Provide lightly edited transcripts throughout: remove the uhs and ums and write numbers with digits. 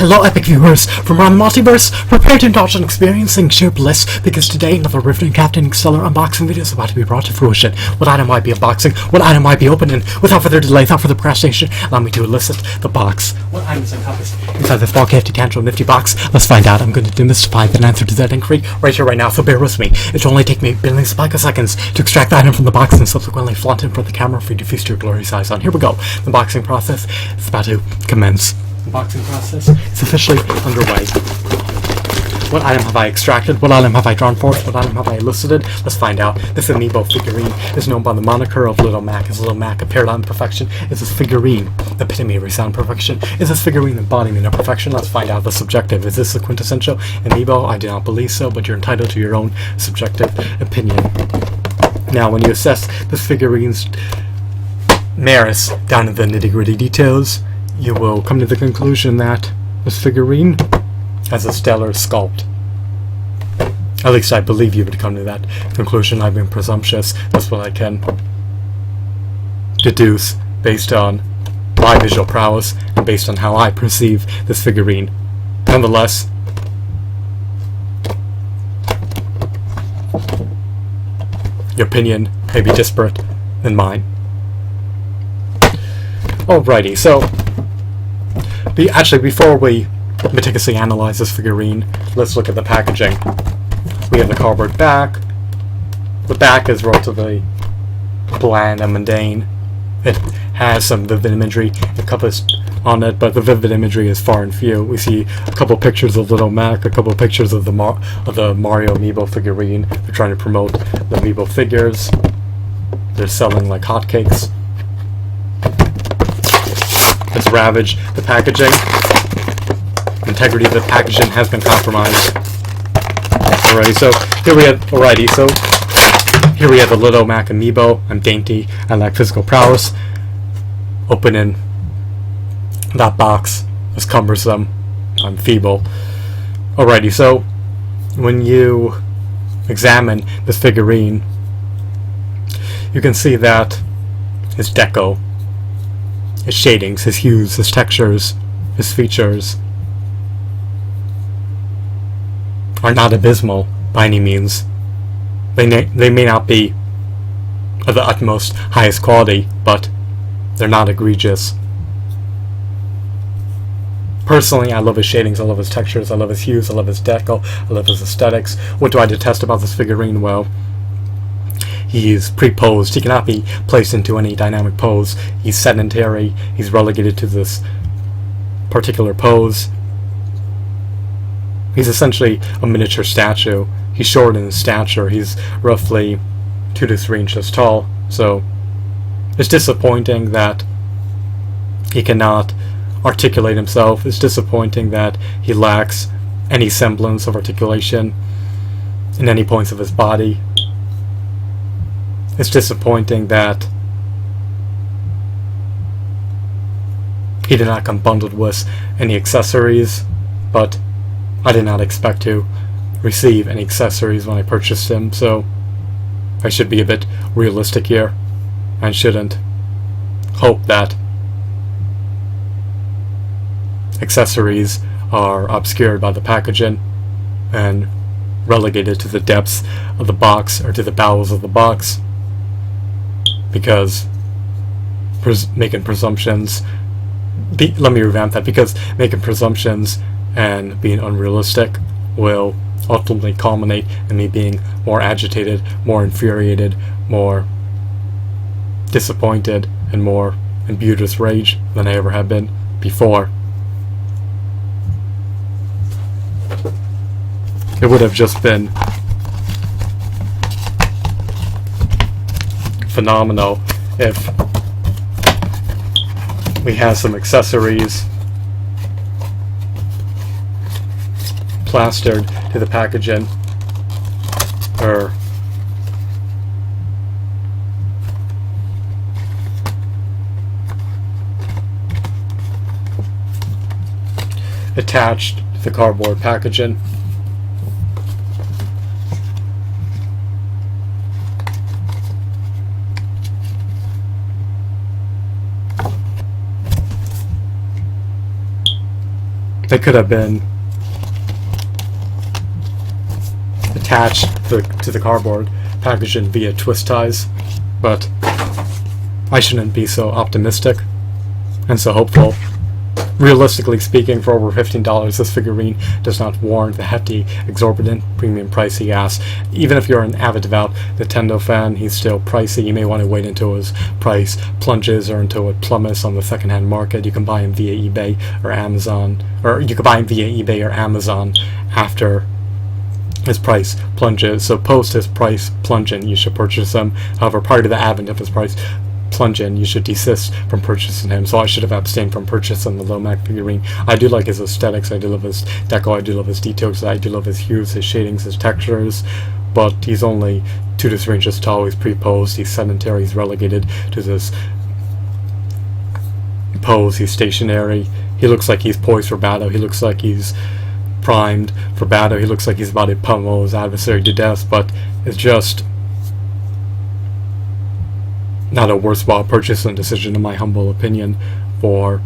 Hello, epic viewers from around the multiverse. Prepare to indulge in experiencing sheer bliss, because today another riveting Captain Stellar unboxing video is about to be brought to fruition. What item might be unboxing? What item might be opening? Without further delay, without further procrastination, allow me to elicit the box. What items encompassed inside this bulky, hefty, tangible, nifty box? Let's find out. I'm going to demystify the answer to that inquiry right here, right now, so bear with me. It'll only take me billions of picoseconds to extract the item from the box and subsequently flaunt it in front of the camera for you to feast your glorious eyes on. Here we go. The unboxing process is about to commence. The unboxing process is officially underway. What item have I extracted? What item have I drawn forth? What item have I elicited? Let's find out. This Amiibo figurine is known by the moniker of Little Mac. Is Little Mac a paradigm of perfection? Is this figurine the epitome of resound perfection? Is this figurine the embodiment of perfection? Let's find out the subjective. Is this the quintessential Amiibo? I do not believe so, but you're entitled to your own subjective opinion. Now, when you assess this figurine's merits down to the nitty-gritty details, you will come to the conclusion that this figurine has a stellar sculpt. At least I believe you would come to that conclusion. I've been presumptuous. That's what I can deduce based on my visual prowess and based on how I perceive this figurine. Nonetheless, your opinion may be disparate than mine. Alrighty, so before we meticulously analyze this figurine, let's look at the packaging. We have the cardboard back. The back is relatively bland and mundane. It has some vivid imagery encompassed on it, but the vivid imagery is far and few. We see a couple pictures of Little Mac, a couple pictures of the Mario Amiibo figurine. They're trying to promote the Amiibo figures. They're selling like hotcakes. Let's ravage the packaging. Integrity of the packaging has been compromised. Alrighty, so here we have the Little Mac Amiibo. I'm dainty. I lack physical prowess. Opening that box is cumbersome. I'm feeble. Alrighty, so when you examine this figurine, you can see that his deco, his shadings, his hues, his textures, his features are not abysmal by any means. They may not be of the utmost highest quality, but they're not egregious. Personally, I love his shadings, I love his textures, I love his hues, I love his deco, I love his aesthetics. What do I detest about this figurine? Well, he's pre-posed. He cannot be placed into any dynamic pose. He's sedentary. He's relegated to this particular pose. He's essentially a miniature statue. He's short in his stature. He's roughly 2 to 3 inches tall. So it's disappointing that he cannot articulate himself. It's disappointing that he lacks any semblance of articulation in any points of his body. It's disappointing that he did not come bundled with any accessories, but I did not expect to receive any accessories when I purchased him, so I should be a bit realistic here and shouldn't hope that accessories are obscured by the packaging and relegated to the depths of the box or to the bowels of the box, because making presumptions, let me revamp that, because making presumptions and being unrealistic will ultimately culminate in me being more agitated, more infuriated, more disappointed, and more imbued with rage than I ever have been before. It would have just been phenomenal if we had some accessories plastered to the packaging, or attached to the cardboard packaging. They could have been attached to the cardboard packaging via twist ties, but I shouldn't be so optimistic and so hopeful. Realistically speaking, for over $15, this figurine does not warrant the hefty, exorbitant premium price he asks. Even if you're an avid, devout Nintendo fan, he's still pricey. You may want to wait until his price plunges or until it plummets on the secondhand market. You can buy him via eBay or Amazon, after his price plunges. So post his price plunging, you should purchase him. However, prior to the advent of his price plunge-in, you should desist from purchasing him. So I should have abstained from purchasing the Lomac figurine. I do like his aesthetics, I do love his deco, I do love his details, I do love his hues, his shadings, his textures, but he's only 2 to 3 inches tall, he's pre-posed, he's sedentary, he's relegated to this pose, he's stationary, he looks like he's poised for battle, he looks like he's primed for battle, he looks like he's about to pummel his adversary to death, but it's just not a worthwhile purchasing decision in my humble opinion for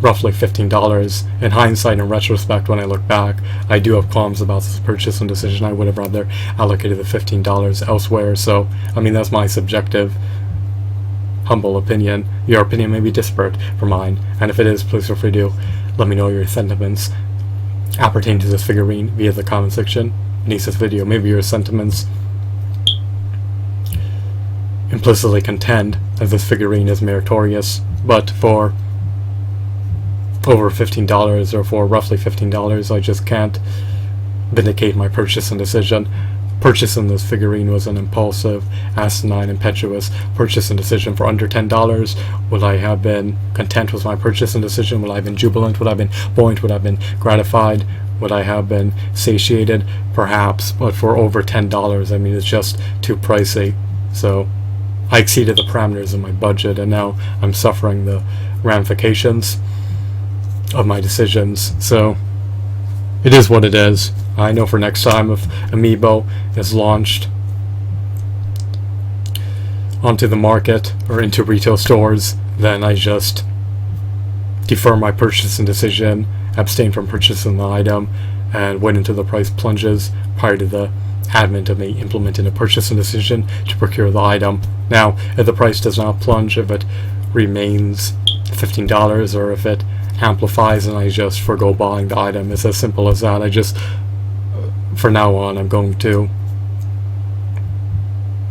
roughly $15. In hindsight and retrospect, when I look back, I do have qualms about this purchasing decision. I would have rather allocated the $15 elsewhere. So, I mean, that's my subjective, humble opinion. Your opinion may be disparate from mine, and if it is, please feel free to let me know your sentiments appertaining to this figurine via the comment section beneath this video. Maybe your sentiments implicitly contend that this figurine is meritorious, but for over $15 or for roughly $15, I just can't vindicate my purchasing decision. Purchasing this figurine was an impulsive, asinine, impetuous purchasing decision for under $10. Would I have been content with my purchasing decision? Would I have been jubilant? Would I have been buoyant? Would I have been gratified? Would I have been satiated? Perhaps, but for over $10, I mean, it's just too pricey. So I exceeded the parameters of my budget, and now I'm suffering the ramifications of my decisions. So it is what it is. I know for next time, if Amiibo is launched onto the market or into retail stores, then I just defer my purchasing decision, abstain from purchasing the item, and wait until the price plunges prior to the advent of me implementing a purchasing decision to procure the item. Now, if the price does not plunge, if it remains $15, or if it amplifies and I just forgo buying the item, it's as simple as that. I just, for now on, I'm going to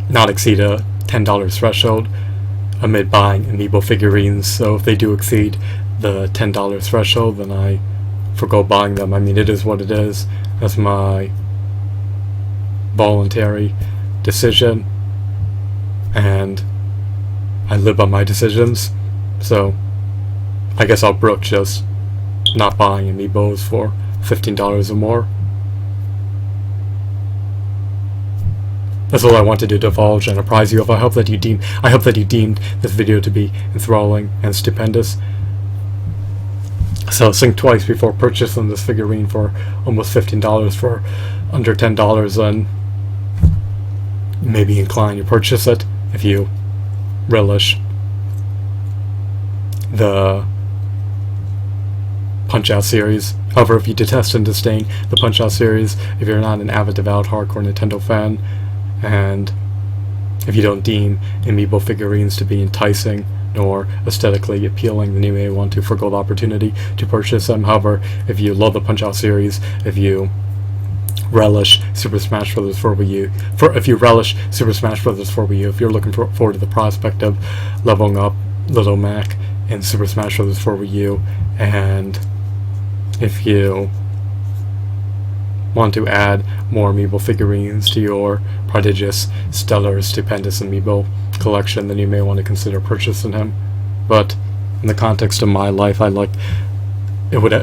not exceed a $10 threshold amid buying Amiibo figurines. So if they do exceed the $10 threshold, then I forgo buying them. I mean, it is what it is. That's my voluntary decision, and I live by my decisions. So I guess I'll brook just not buying Amiibos for $15 or more. That's all I wanted to divulge and apprise you of. I hope that you deemed this video to be enthralling and stupendous. So think twice before purchasing this figurine for almost $15 for under $10, and maybe inclined to purchase it if you relish the Punch-Out series. However, if you detest and disdain the Punch-Out series, if you're not an avid, devout, hardcore Nintendo fan, and if you don't deem Amiibo figurines to be enticing nor aesthetically appealing, then you may want to forgo the opportunity to purchase them. However, if you love the Punch-Out series, if you relish Super Smash Bros. For Wii U, if you're looking forward to the prospect of leveling up Little Mac in Super Smash Bros. For Wii U, and if you want to add more Amiibo figurines to your prodigious, stellar, stupendous Amiibo collection, then you may want to consider purchasing him. But in the context of my life, it would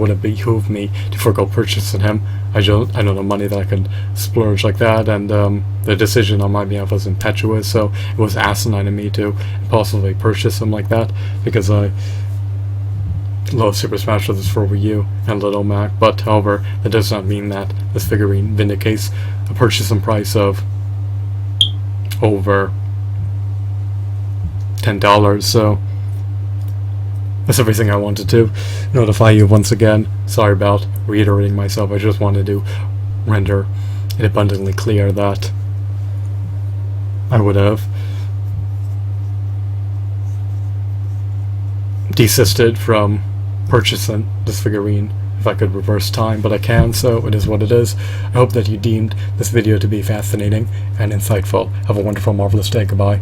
have behooved me to forego purchasing him. I don't know the money that I could splurge like that, and the decision on my behalf was impetuous, so it was asinine of me to impulsively purchase him like that, because I love Super Smash Bros. For Wii U and Little Mac. But however, that does not mean that this figurine vindicates a purchasing price of over $10. So That's everything I wanted to notify you once again. Sorry about reiterating myself. I just wanted to render it abundantly clear that I would have desisted from purchasing this figurine if I could reverse time, but I can, so it is what it is. I hope that you deemed this video to be fascinating and insightful. Have a wonderful, marvelous day. Goodbye.